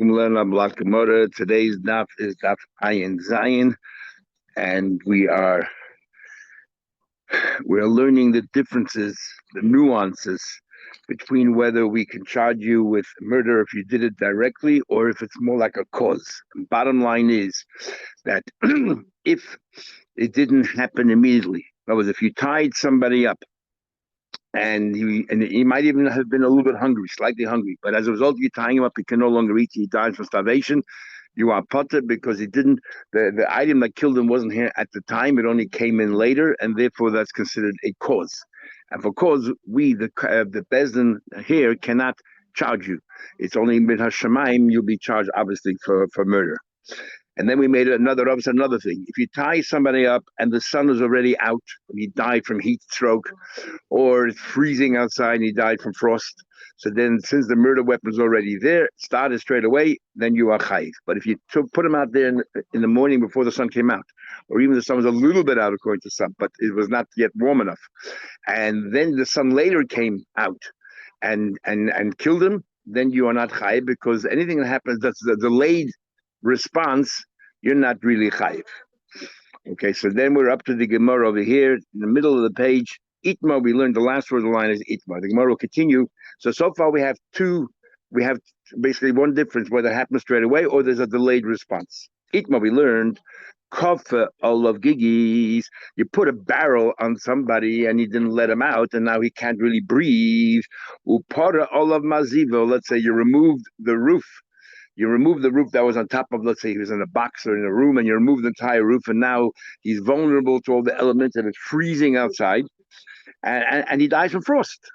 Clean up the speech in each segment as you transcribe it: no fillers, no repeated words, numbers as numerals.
Today's daf is daf Ayin Zayin, and we're learning the differences, the nuances between whether we can charge you with murder if you did it directly or if it's more like a cause. Bottom line is that if it didn't happen immediately, in other words, if you tied somebody up and he might even have been a little bit hungry, slightly hungry, but as a result of you tying him up, he can no longer eat. He dies from starvation. You are potter because he didn't. The item that killed him wasn't here at the time; it only came in later, and therefore that's considered a cause. And for cause, we the bezdin here cannot charge you. It's only mid hashamayim you'll be charged, obviously, for murder. And then we made another thing. If you tie somebody up and the sun is already out, and he died from heat stroke, or it's freezing outside and he died from frost, so then since the murder weapon's already there, started straight away, then you are chayiv. But if you put him out there in the morning before the sun came out, or even the sun was a little bit out according to some, but it was not yet warm enough, and then the sun later came out and killed him, then you are not chayiv because anything that happens that's a delayed response, you're not really chayiv. Okay, so then we're up to the Gemara over here in the middle of the page. Itma, we learned the last word of the line is Itma. The Gemara will continue. So far we have basically one difference, whether it happens straight away or there's a delayed response. Itma, we learned Kofa olav gigis. You put a barrel on somebody and you didn't let him out, and now he can't really breathe. Upara olav mazivo. Let's say you removed the roof. You remove the roof that was on top of, let's say he was in a box or in a room, and you remove the entire roof, and now he's vulnerable to all the elements, and it's freezing outside, and he dies from frost.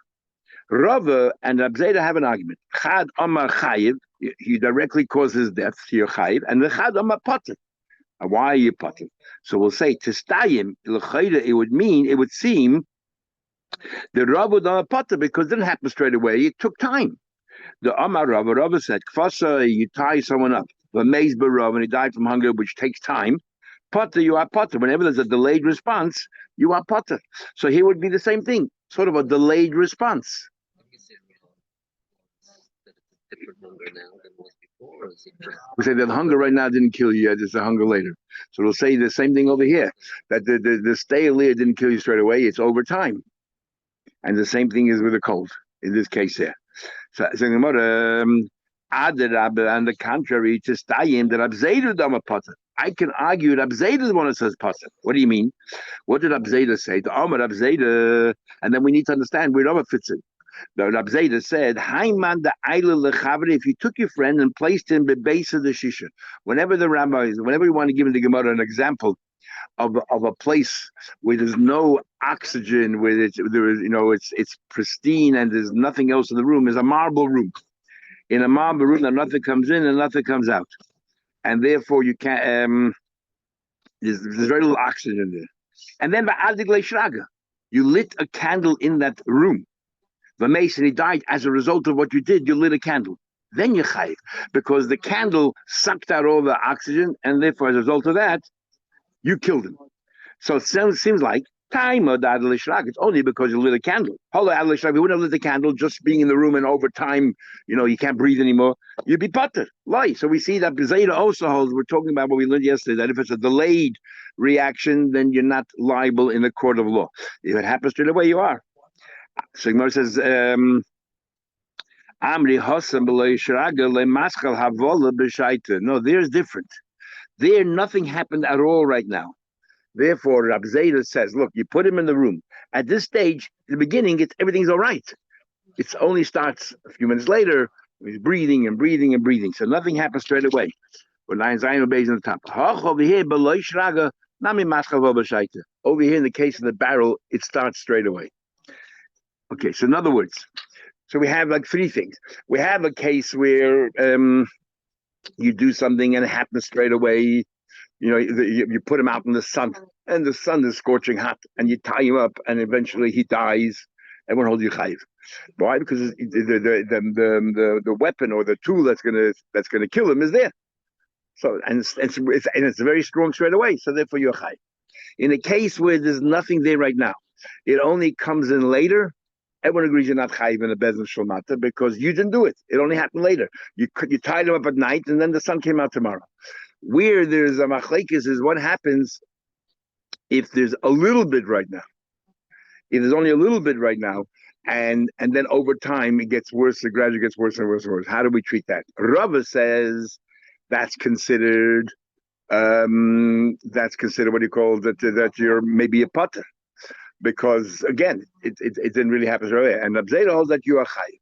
Rava and Abzeda have an argument. Chad Amar Chayiv, he directly causes death, so you're Chayiv, and the Chad Amar Pater. Why are you Pater? So we'll say, Testayim, it would seem, the Rava would Amar Pater, because it didn't happen straight away, it took time. The Amar Rava said, Kfasa, you tie someone up, the Maze Barav, and he died from hunger, which takes time. Potter, you are Potter. Whenever there's a delayed response, you are Potter. So here would be the same thing, sort of a delayed response. Different hunger now than was before. We say that hunger right now didn't kill you yet, it's a hunger later. So we'll say the same thing over here, that the stay earlier didn't kill you straight away, it's over time. And the same thing is with a cold, in this case here. So on the contrary, to Stayim, that Abzeda Dama Potter. I can argue that Abzeda is the one that says Potter. What do you mean? What did Abzeda say? The Amar Abzeda, and then we need to understand where Rava fits in. The Abzeda said, "Hayman the Eile lechavri." If you took your friend and placed him the base of the shisha, whenever you want to give the Gemara an example of a place where there's no oxygen, where it's pristine and there's nothing else in the room, is a marble room. In a marble room, nothing comes in and nothing comes out, and therefore you can't. There's very little oxygen there. And then you lit a candle in that room. The mason, he died as a result of what you did. You lit a candle. Then you're chayiv because the candle sucked out all the oxygen, and therefore, as a result of that, you killed him. So it seems like time of it's only because you lit a candle. We wouldn't have lit the candle just being in the room, and over time, you can't breathe anymore. You'd be potter. Lie. So we see that Zayda also holds, we're talking about what we learned yesterday, that if it's a delayed reaction, then you're not liable in the court of law. If it happens straight away, you are. So Gemara says, no, there's different. There, nothing happened at all right now. Therefore, Rab Zayda says, look, you put him in the room. At this stage, in the beginning, everything's all right. It only starts a few minutes later. He's breathing and breathing and breathing. So nothing happens straight away. When Lion Zion obeys on the top. Over here, over here, in the case of the barrel, it starts straight away. Okay, so in other words, so we have like three things. We have a case where you do something and it happens straight away. You put him out in the sun, and the sun is scorching hot, and you tie him up, and eventually he dies. Everyone holds you chayiv. Why? Because the weapon or the tool that's gonna kill him is there. So it's very strong straight away. So therefore you're chayiv. In a case where there's nothing there right now, it only comes in later, everyone agrees you're not chayiv in a bezin shalmata because you didn't do it. It only happened later. You tied him up at night, and then the sun came out tomorrow. Where there's a machlekes is what happens if there's a little bit right now. If there's only a little bit right now, and then over time it gets worse, it gradually gets worse and worse and worse. How do we treat that? Rava says that's considered what do you call that you're maybe a potter. Because again, it didn't really happen right away. And Abzeda holds that you are chayiv.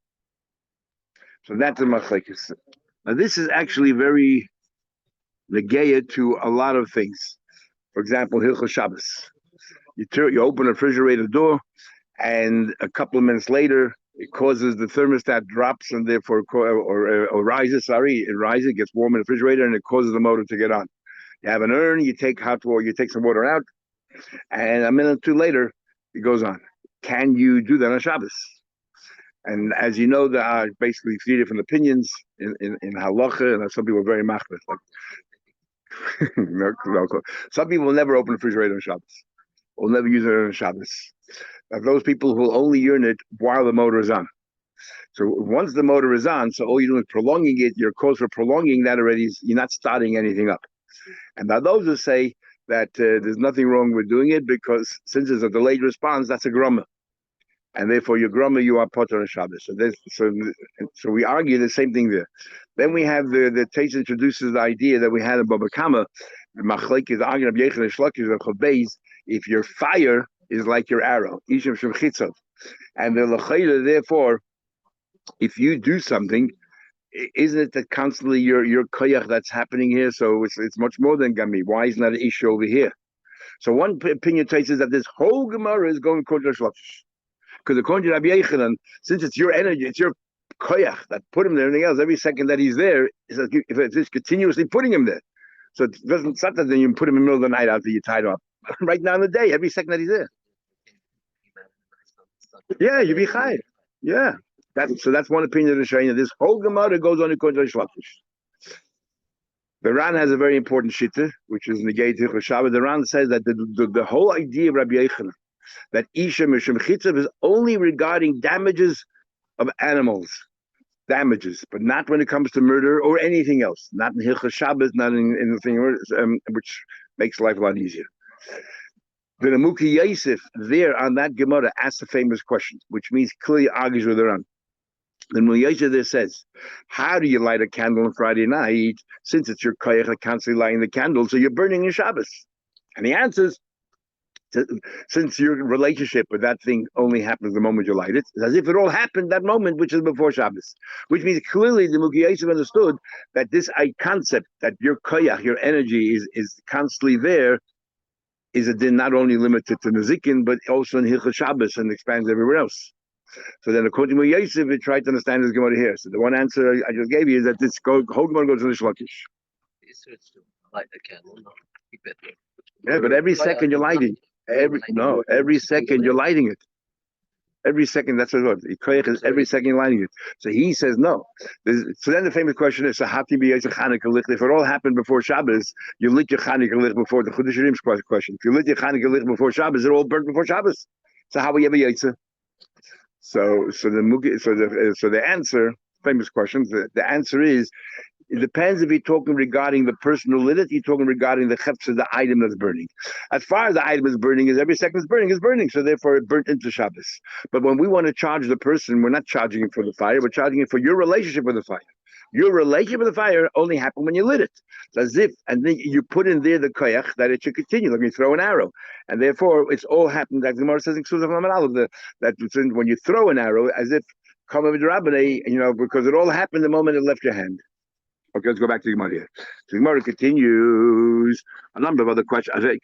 So that's a machlekes. Now this is actually very negaya to a lot of things. For example, Hilchos Shabbos. You open a refrigerator door, and a couple of minutes later, it causes the thermostat drops and therefore or rises. Sorry, it rises, it gets warm in the refrigerator, and it causes the motor to get on. You have an urn, you take hot water, you take some water out, and a minute or two later, it goes on. Can you do that on Shabbos? And as you know, there are basically three different opinions in halacha, and some people are very machbet. Like, some people will never open a refrigerator on Shabbos. Will never use it on Shabbos. Those people who will only urinate while the motor is on. So once the motor is on, so all you're doing is prolonging it. Your cause for prolonging that already is you're not starting anything up. And now those who say that there's nothing wrong with doing it because since it's a delayed response, that's a grumma. And therefore, your grumma, you are potter on Shabbos. So we argue the same thing there. Then we have the Tais introduces the idea that we had in Baba Kama, Machlek is arguing of Yechon and Shlokish of Chabeis, if your fire is like your arrow, Ishim Shem Chitzot. And the Lachayla, therefore, if you do something, isn't it that constantly your koyach that's happening here? So it's much more than Gami. Why isn't that an issue over here? So one opinion takes is that this whole Gemara is going contra Shlokish. Because according to Rabbi Yechanan, since it's your energy, it's your koyach that put him there, everything else, every second that he's there, if it's just continuously putting him there. So it doesn't start that then you put him in the middle of the night after you tied him up. Right now in the day, every second that he's there. Yeah, you be chayiv. Yeah. That's one opinion of the Shaina. This whole Gemara goes on according to Shlokish. The Ran has a very important shitta, which is negated to Shabbat. The Ran says that the whole idea of Rabbi Yechanan, that Isha Mishum Chitzav is only regarding damages of animals. Damages, but not when it comes to murder or anything else. Not in Hilchos Shabbos, not in the thing, which makes life a lot easier. The Namuki Yosef there on that Gemara asks a famous question, which means clearly argues with the Ran. The Namuki there says, how do you light a candle on Friday night since it's your koyach that constantly lighting the candle, so you're burning your Shabbos? And he answers, since your relationship with that thing only happens the moment you light it, it's as if it all happened that moment, which is before Shabbos. Which means clearly the Muki Yosef understood that this concept that your koyach, your energy is constantly there, is a din not only limited to Nezikin, but also in Hilchos Shabbos and expands everywhere else. So then according to Yosef, we tried to understand this Gemara here. So the one answer I just gave you is that this whole Gemara goes to the Shlokish. Light the candle, not keep it. Yeah, but every second you're lighting. Every second you're lighting it. Every second, that's what it is. Every second you're lighting it. So he says no. So then the famous question is, so how can you be Chanukah lich? If it all happened before Shabbos, you lit your Chanukah lich before the Chodesh Rim's question. If you lit your Chanukah lich before Shabbos, it all burnt before Shabbos. So how will you have a Yaitza? So the answer, famous question, the answer is, it depends if you're talking regarding the person who lit it, you're talking regarding the chefs of the item that's burning. As far as the item is burning, is every second is burning, so therefore it burnt into Shabbos. But when we want to charge the person, we're not charging it for the fire, we're charging it for your relationship with the fire. Your relationship with the fire only happened when you lit it. It's as if, and then you put in there the koyach that it should continue, like you throw an arrow. And therefore, it's all happened, like the Gemara says in Ksuzah Lamanal, that when you throw an arrow, as if, because it all happened the moment it left your hand. Okay, let's go back to the Gemara here. So the Gemara continues a number of other questions. I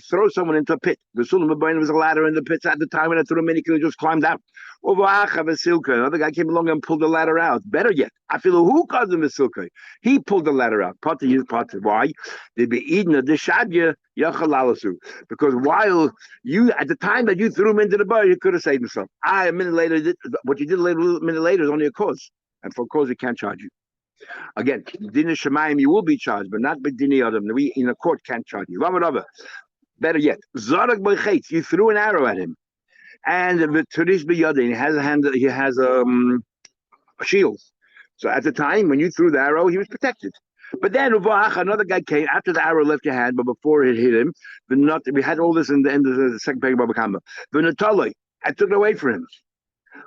throw someone into a pit. The Sulam was a ladder in the pit at the time when I threw him in, he could have just climbed out. Another guy came along and pulled the ladder out. Better yet, I feel who caused him a silka. He pulled the ladder out. Why? They'd be eating a dishadya yachalalasu. Because while you, at the time that you threw him into the bar, you could have saved himself. A minute later, what you did a minute later is only a cause. And for a cause, we can't charge you. Again, Dina Shemayim, you will be charged, but not B'dini Adam. We in a court can't charge you. Better yet, Zarak B'chetz, you threw an arrow at him. and the Turish Biyadin, he has a hand, he has a shield. So at the time when you threw the arrow, he was protected. But then another guy came after the arrow left your hand, but before it hit him. We had all this in the end of the second page of Baba Kama. The I took it away from him.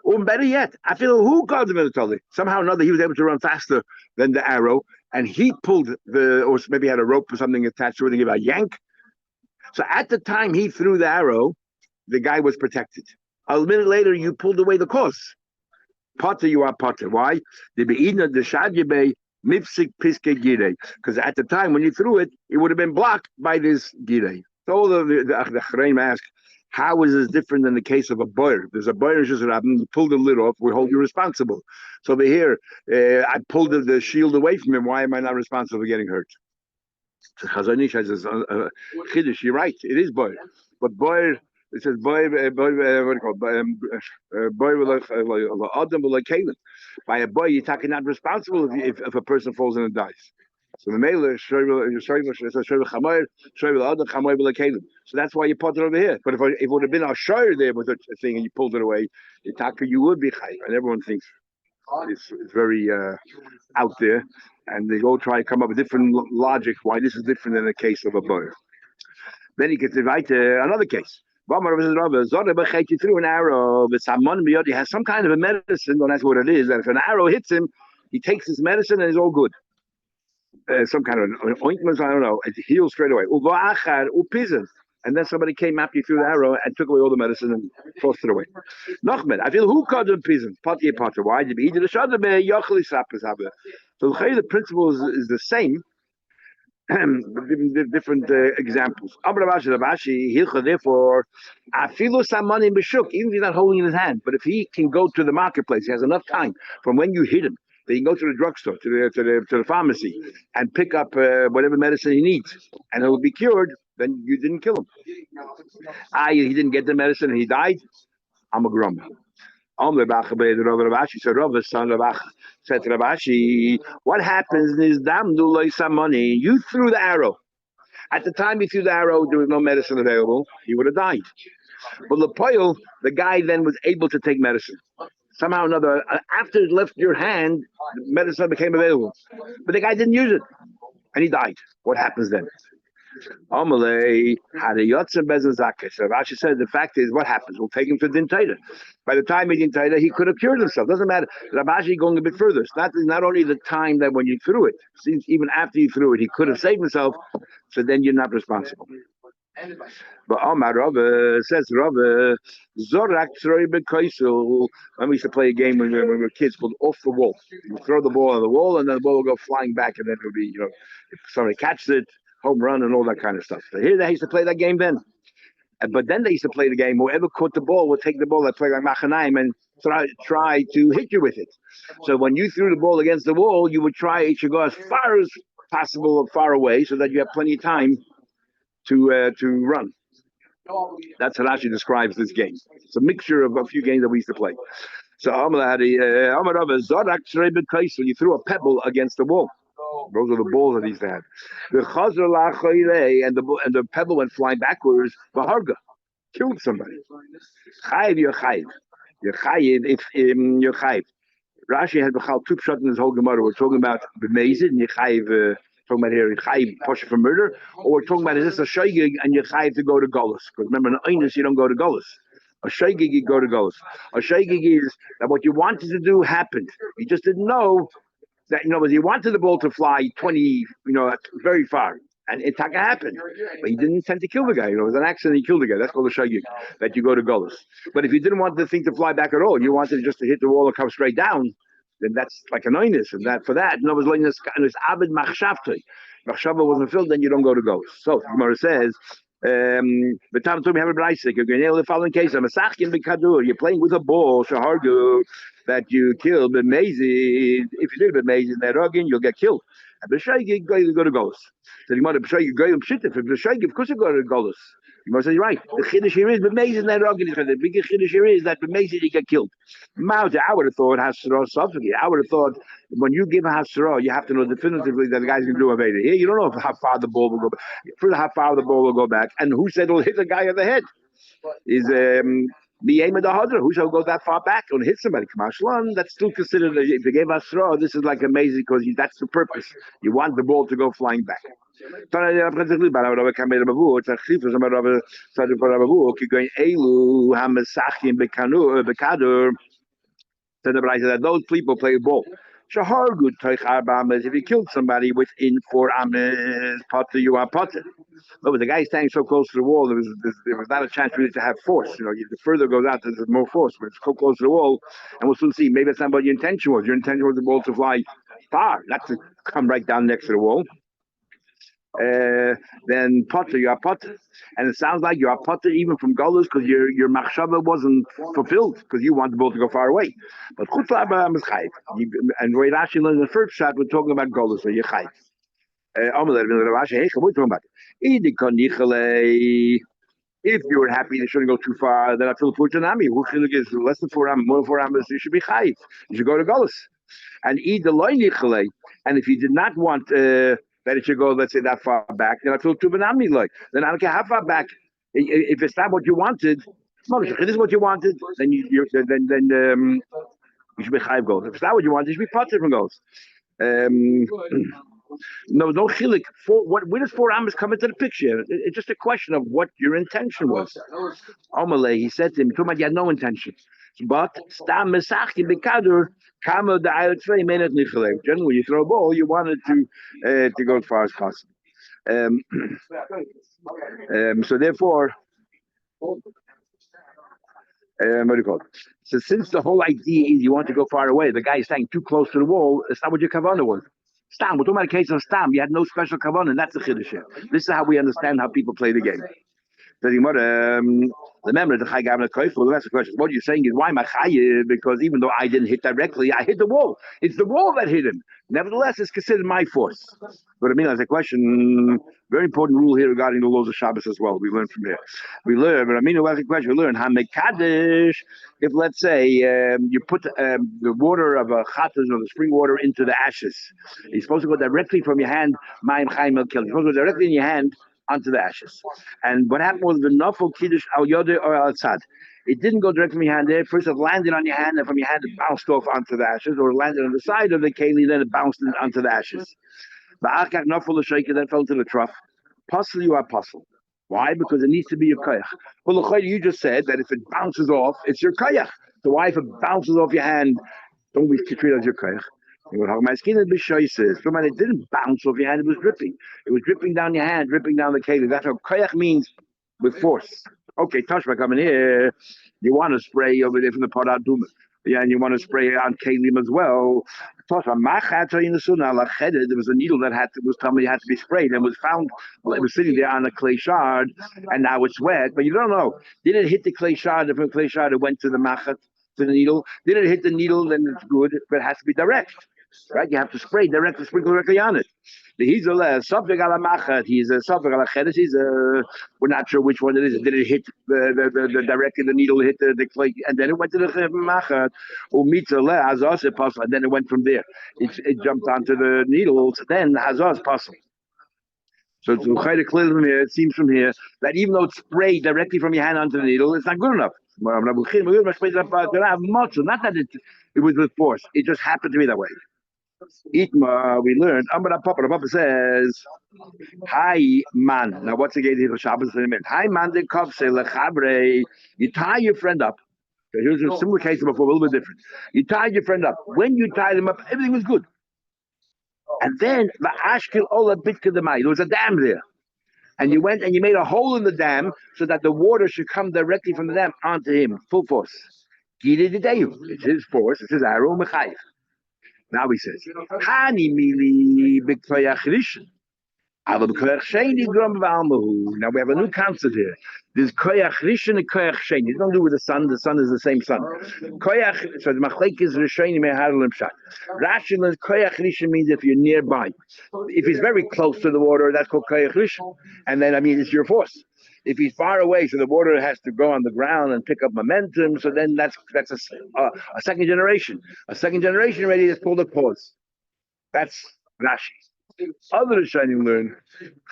Or better yet, I feel who got the Minatoli. Somehow or another, he was able to run faster than the arrow, and he pulled or maybe had a rope or something attached to it and gave a yank. So at the time he threw the arrow, the guy was protected. A minute later, you pulled away the cause. Potter, you are Potter. Why? Because at the time when you threw it, it would have been blocked by this girei. So the Chreim ask, how is this different than the case of a boyer? There's a boyer just pulled the lid off, we hold you responsible. So over here, I pulled the shield away from him. Why am I not responsible for getting hurt? Chazon Ish has this chiddush. You're right, it is boyer. But boyer, it says boy, what do you call boy adam kalim. By a boy, you're not responsible if a person falls and dies. So the male so that's why you put it over here. But if it would have been a shire there with a thing and you pulled it away, you would be chayv. And everyone thinks it's very out there, and they go try to come up with different logic why this is different than the case of a boy. Then he gets invited another case. He threw an arrow, he has some kind of a medicine, and that's what it is. That if an arrow hits him, he takes his medicine and it's all good. Some kind of ointment, I don't know. It heals straight away. And then somebody came after you threw the arrow and took away all the medicine and tossed it away. Nachmed, I feel who called them peasant? Potter. Why? Did he eat the shadda? So the principle is the same. Different examples. Therefore, even if he's not holding in his hand, but if he can go to the marketplace, he has enough time from when you hit him. They can go to the drugstore, to the pharmacy, and pick up whatever medicine he needs, and he will be cured. Then you didn't kill him. He didn't get the medicine and he died. I'm a grumble. So Rava's son said to Ravashi, what happens is some money. You threw the arrow. At the time you threw the arrow, there was no medicine available. He would have died. But the guy then was able to take medicine. Somehow or another, after it left your hand, the medicine became available. But the guy didn't use it, and he died. What happens then? Amalei had a yotzim bezin zakeh. So Rashi said the fact is, what happens? We'll take him to Din Taita. By the time he Din Taita, he could have cured himself. Doesn't matter. Rabashi going a bit further. It's not only the time that when you threw it, since even after you threw it, he could have saved himself. So then you're not responsible. But Omar Rava says Rava Zorak Troy Bekoisel. When we used to play a game when we were kids called Off the Wall. You throw the ball on the wall and then the ball will go flying back and then it'll be, if somebody catches it, home run and all that kind of stuff. So here they used to play that game then. But then they used to play the game, whoever caught the ball would take the ball that played like Machanaim and try to hit you with it. So when you threw the ball against the wall, you would try it should go as far as possible far away so that you have plenty of time to run. That's how Rashi describes this game. It's a mixture of a few games that we used to play. So you threw a pebble against the wall. Those are the balls that he used to have. And the pebble went flying backwards. Vaharga killed somebody. Chayiv, you're chayiv. You're chayiv. Rashi had two shot in his whole Gemara. We're talking about b'mezid and you're chayiv. Talking about here, chayiv posher for murder, or we're talking about is this a shaygig and you're chayiv to go to Golos? Because remember, in Einus you don't go to Golos. A shaygig you go to Golos. A shaygig is that what you wanted to do happened. You just didn't know that you wanted the ball to fly 20, very far, and it happened, but he didn't intend to kill the guy. It was an accident. He killed the guy. That's called a shaygig. That you go to Golos. But if you didn't want the thing to fly back at all, you wanted just to hit the wall and come straight down. Then that's like an oinus, and that for that, no, was like this abed machshavtoi. Machshava wasn't filled, then you don't go to Golos. So Gemara says, the time we have a brayse. You're going to nail the following case. I'm a sachkin b'kadur. You're playing with a ball, shahargu, that you killed. But amazing, if you did amazing, that again you'll get killed. And b'shaygig go to Golos. So the Gemara b'shaygig go pshita. For b'shaygig, of course you go to Golos. You must say right. The chiddush here is b'mezid that organization. The bigger chiddush here is that b'mezid you get killed. Mauta, I would have thought hasra suffering. I would have thought when you give a hasra, you have to know definitively that the guy's going to do a veda. Here you don't know how far the ball will go back. First, how far the ball will go back, and who said it'll hit the guy on the head? Is The aim of the hadra, who shall go that far back and hit somebody? Kamashlan, that's still considered, if they gave us throw, this is like amazing because that's the purpose. You want the ball to go flying back. So the Braisa that those people play ball. Shahar good if you killed somebody within 4 ames, potter you are potter. But the guy standing so close to the wall, there was not a chance really to have force. The further it goes out, there's more force. But it's so close to the wall, and we'll soon see. Maybe that's not what your intention was. Your intention was the ball to fly far, not to come right down next to the wall. Then potter, you are potter. And it sounds like you are potter even from Golos because your machshava wasn't fulfilled because you want the ball to go far away. But chutzlaba is chayv. And Ray Rashi learned in the first shot, we're talking about Golos, so you're chayv. If you were happy, they shouldn't go too far. Then I feel putanami. Who is less than 4 amas, more than 4 amas? You should be chayv. You should go to Golos. And and if you did not want that it should go, let's say, that far back, then I feel too benamni like. Then I don't care how far back. If it's not what you wanted, if it is what you wanted, then you should be chayv goals. If it's not what you wanted, you should be potter from goals. No chilik. Where does 4 amas come into the picture? It's just a question of what your intention was. Amalei, he said to him, you had no intention. But stam mesachim bekadur kama the ayot tvei menet nichalev. Generally, when you throw a ball, you want it to go as far as possible. So therefore, what do you call it? So since the whole idea is you want to go far away, the guy is standing too close to the wall. It's not what your kavanah was. Stam, we're talking about a case of stam. You had no special kavanah, and that's the chiddush. This is how we understand how people play the game. Remember the Chai Gavna Koifel. That's the question. What you're saying is why am I chayiv? Because even though I didn't hit directly, I hit the wall. It's the wall that hit him. Nevertheless, it's considered my force. But I mean, as a question, very important rule here regarding the laws of Shabbos as well. We learn from here. We learn, but I mean, as a question, we learn Hamekadish. If let's say you put the water of a chatas or the spring water into the ashes, you're supposed to go directly from your hand. Ma'im Chaim El Kel. You're supposed to go directly in your hand onto the ashes. And what happened was the Nafal Kiddush al Yodeh or al Tzad. It didn't go directly from your hand there. First it landed on your hand, and from your hand it bounced off onto the ashes, or it landed on the side of the keli, then it bounced onto the ashes. The Akak Nafal Shaker then fell to the trough. Puzzle you are puzzle. Why? Because it needs to be your koyach. Well, you just said that if it bounces off, it's your koyach. So why if it bounces off your hand, don't we treat it as your koyach? My skin had been choices. It didn't bounce off your hand, it was dripping. It was dripping down your hand, dripping down the keli. That's what koyach means with force. Okay, Tashma coming here. You want to spray over there from the pot out duma. Yeah, and you want to spray on kalim as well. Tashma machat in the sunnah there was a needle that was telling me had to be sprayed and was found. Well, it was sitting there on a clay shard, and now it's wet. But you don't know. Did it hit the clay shard? If the clay shard it went to the machat, to the needle. Did it hit the needle? Then it's good, but it has to be direct. Right? You have to spray directly, sprinkle directly on it. He's a subject ala machat. He's a subject ala chedes. We're not sure which one it is. Did it hit the directly the needle hit the clay, and then it went to the machat? And then it went from there. It jumped onto the needles. Then hazaz possible. So it seems from here that even though it's sprayed directly from your hand onto the needle, it's not good enough. Not that it was with force. It just happened to be that way. Itma, we learned. Papa says, "Hi man." Now, what's the gate here for Shabbos? Hi man, the kov say lechabre. You tie your friend up. So here's a similar case before, a little bit different. You tied your friend up. When you tied him up, everything was good. And then the ashkil ola bitka demai. There was a dam there, and you went and you made a hole in the dam so that the water should come directly from the dam onto him, full force. It's his force. It's his arrow mechayiv. Now he says, Hani mili b'koyach rishon. Now we have a new concept here. There's koyach rishon and koyach sheni. It don't do with the sun. The sun is the same sun. Koyach, so the machlek is rishoni meharim pshat. Rashi learns koyach rishon means if you're nearby. If he's very close to the water, that's called koyach rishon. And then, it's your force. If he's far away, so the water has to go on the ground and pick up momentum. So then that's a second generation. A second generation already is called a pause. That's Rashi. Other Rishonim learn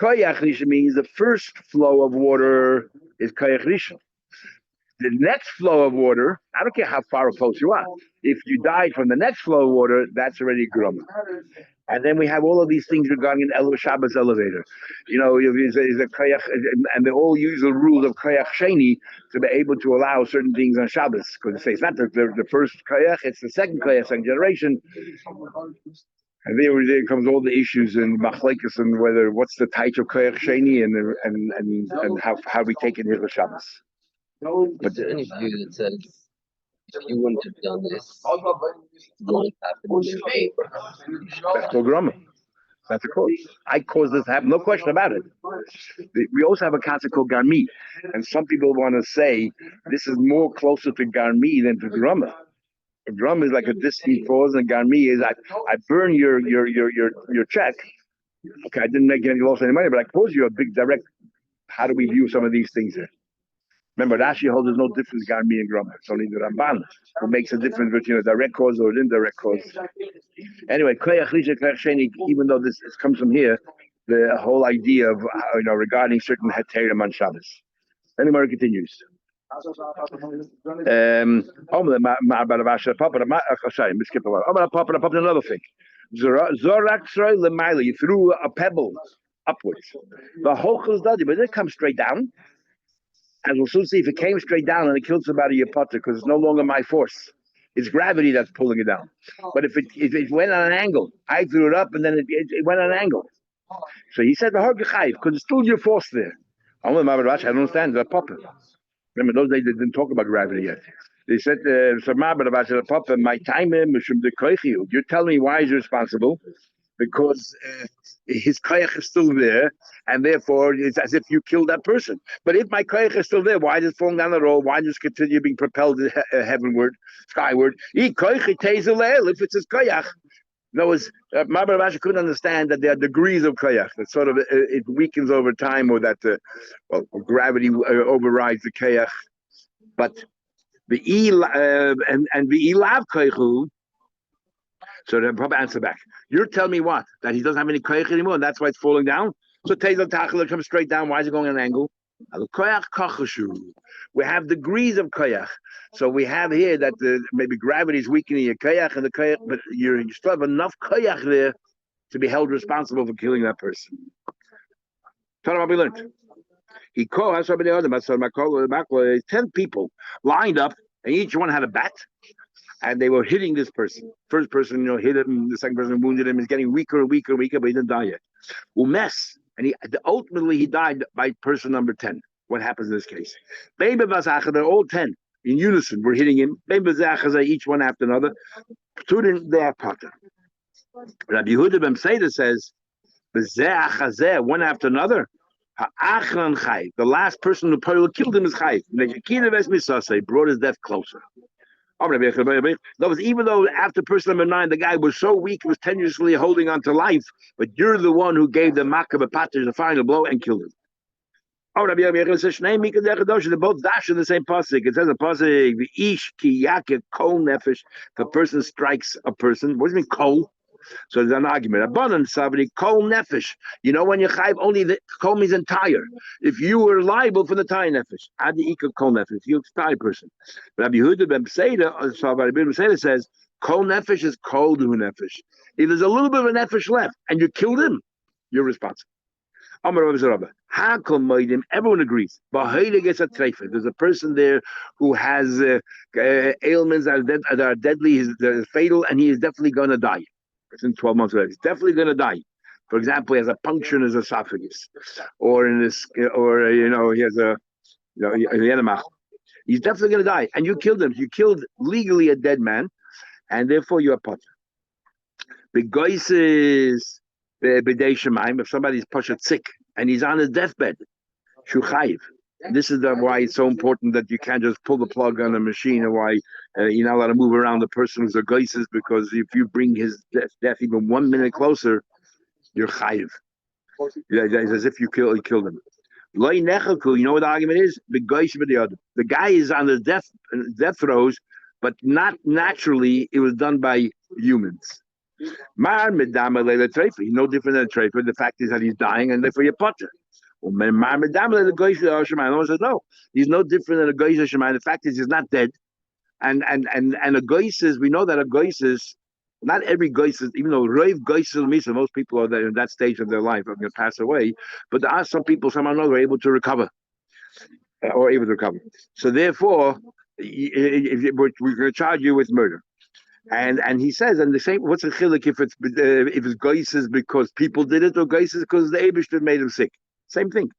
koyach rishon means the first flow of water is koyach rishon. The next flow of water, I don't care how far or close you are. If you died from the next flow of water, that's already grumma. And then we have all of these things regarding an Shabbos elevator. Is a koyach, and they all use the rules of koyach sheni to be able to allow certain things on Shabbos. Because they say it's not the first koyach, it's the second koyach, second generation. And there comes all the issues in machlekes and what's the type of koyach sheni and how we take it here for Shabbos. Is there any view that says if you wouldn't have done this, what happened in Spain? That's called grumma. That's a cause. I caused this to happen, no question about it. We also have a concept called garmi, and some people want to say this is more closer to garmi than to grumma. Grumma is like a distant cause, and garmi is I burn your check. Okay, I didn't make any loss any money, but I caused you a big direct. How do we view some of these things here? Remember, Rashi holds there's no difference garmi and grumma. It's only the Ramban who makes a difference between a direct cause or an indirect cause. Anyway, even though this comes from here, the whole idea of regarding certain heterim on Shabbos. Anymore continues. Sorry, skip a while. Another thing. You threw a pebble upwards. The hochel does it, but it comes straight down. As we'll soon see, if it came straight down and it killed somebody, you potter because it's no longer my force. It's gravity that's pulling it down. But if it went on an angle, I threw it up and then it went on an angle. So he said the hargachayv because it's still your force there. I don't understand the papa. Remember those days they didn't talk about gravity yet. They said papa, my time you're telling me why he's responsible because his koyach is still there, and therefore it's as if you killed that person. But if my koyach is still there, why does it fall down the road? Why does it continue being propelled heavenward, skyward? If it's his koyach. In other words, Ma'abar Rashi couldn't understand that there are degrees of koyach. That sort of it weakens over time, or that gravity overrides the koyach. But the and the ilav koychu. So the proper answer back. You're telling me what? That he doesn't have any koyach anymore, and that's why it's falling down? So Tezel Tachel comes straight down. Why is it going at an angle? We have degrees of koyach. So we have here that maybe gravity is weakening your koyach, and the koyach, but you still have enough koyach there to be held responsible for killing that person. Tell him what we learned. He called 10 people lined up, and each one had a bat. And they were hitting this person. First person, hit him. The second person wounded him. He's getting weaker and weaker and weaker, but he didn't die yet. Mess. And ultimately he died by person number 10. What happens in this case? They're all 10 in unison. We're hitting him. Each one after another. Their partner. Rabbi Yehuda ben Seder says, one after another. The last person who probably killed him is Chayv. Brought his death closer. Even though after person number 9, the guy was so weak, he was tenuously holding on to life, but you're the one who gave the Makkah Pater the final blow and killed him. They both dash in the same pasuk. It says a pasuk, the ish ki yaket kol nefesh. The person strikes a person. What does it mean kol? So there's an argument. Abanan sabri kol nefesh. When you chayv, only the kol means entire. If you were liable for the entire nefesh, adi ika kol nefesh, you entire person. Rabbi Yehuda ben Seder says kol nefesh is kol du nefesh. If there's a little bit of a nefesh left and you killed him, you're responsible. Everyone agrees. There's a person there who has ailments that are deadly, they're fatal, and he is definitely going to die. It's in 12 months. He's definitely going to die. For example, he has a puncture in his esophagus, or in his, or he has a, he's definitely going to die. And you killed him. You killed legally a dead man, and therefore you are potter. The goyis is b'dei shemaim. If somebody's pushed sick and he's on his deathbed, shuchayiv. This is why it's so important that you can't just pull the plug on a machine, and why you're not allowed to move around the person who's a goyis, because if you bring his death even 1 minute closer, you're chayiv. It's as if you killed him. You know what the argument is? The guy is on the death throes, but not naturally. It was done by humans. He's no different than a treif. The fact is that he's dying, and therefore you're potter. No, says no. He's no different than a goy shemayim. The fact is, he's not dead. And a goyis is, we know that a goyis is, not every goyis is, even though roiv goyis is misa, most people are there in that stage of their life are going to pass away, but there are some people, somehow or another, are able to recover, or able to recover. So therefore, we're going to charge you with murder. And he says, and the same, what's the chilik if it's goyis is because people did it, or goyis is because the Eibishter made him sick? Same thing.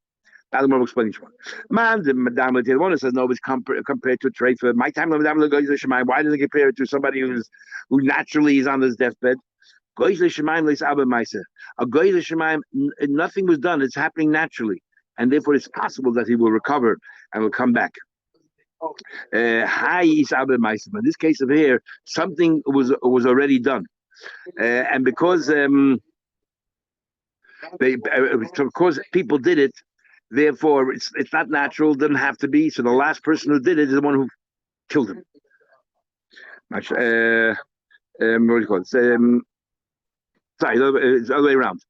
Adam will explain each one. Man, the Madame the one says no, it's compared to a trade for my time. Madame why does it compare it to somebody who naturally is on his deathbed? Goyis l'shemayim leis abba ma'aser. A goyis l'shemayim, nothing was done. It's happening naturally, and therefore it's possible that he will recover and will come back. Hi is abba ma'aser. In this case of here, something was already done, and because because people did it. Therefore, it's not natural. It doesn't have to be. So the last person who did it is the one who killed him. What do you call it? Sorry, it's the other way around.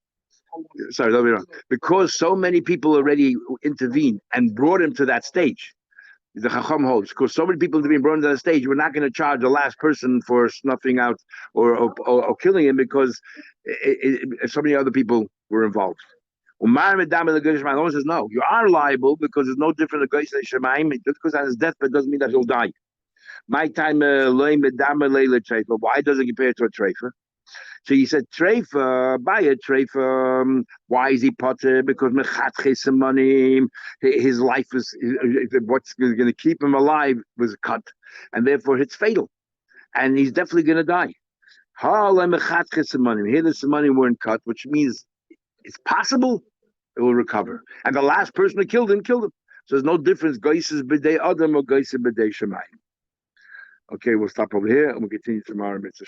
Sorry, the other way around. Because so many people already intervened and brought him to that stage. The Chacham holds, because so many people have been brought to that stage, we're not going to charge the last person for snuffing out or killing him because so many other people were involved. The says no, you are liable because it's no different than Goyis Shemaim. Just because on his deathbed doesn't mean that he'll die. My time, why does it compare to a treifa? So he said treifa, buy a treifa. Why is he potter? Because mechatches money. His life is what's going to keep him alive was cut, and therefore it's fatal, and he's definitely going to die. Here the money weren't cut, which means it's possible it will recover. And the last person who killed him, killed him. So there's no difference. Goyis is b'dei Adam or Goyis is b'dei Shemayim. Okay, we'll stop over here and we'll continue tomorrow. Mitzvah.